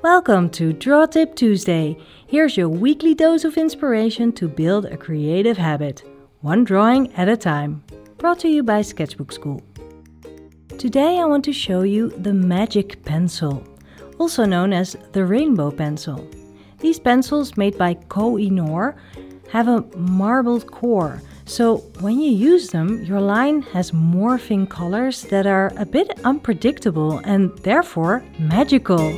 Welcome to Draw Tip Tuesday. Here's your weekly dose of inspiration to build a creative habit, one drawing at a time. Brought to you by Sketchbook School. Today I want to show you the magic pencil, also known as the rainbow pencil. These pencils made by Koh-i-Noor have a marbled core, so when you use them, your line has morphing colors that are a bit unpredictable and therefore magical.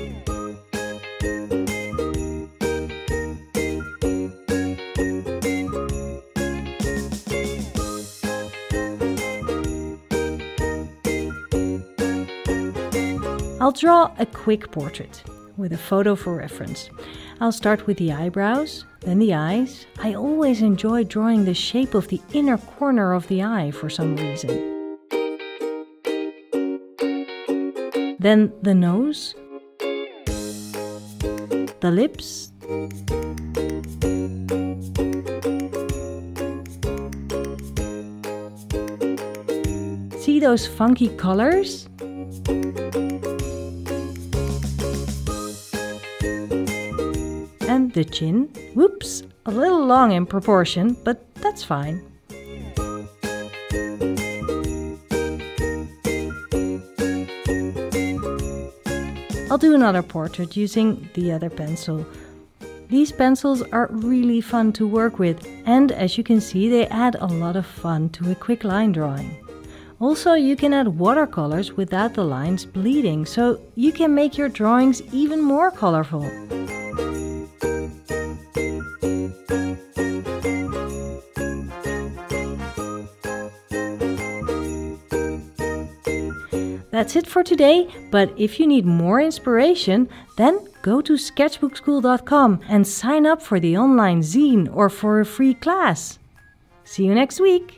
I'll draw a quick portrait with a photo for reference. I'll start with the eyebrows, then the eyes. I always enjoy drawing the shape of the inner corner of the eye for some reason. Then the nose, the lips, see those funky colors? And the chin, whoops, a little long in proportion, but that's fine. I'll do another portrait using the other pencil. These pencils are really fun to work with, and as you can see, they add a lot of fun to a quick line drawing. Also, you can add watercolors without the lines bleeding, so you can make your drawings even more colorful. That's it for today, but if you need more inspiration, then go to sketchbookschool.com and sign up for the online zine or for a free class. See you next week!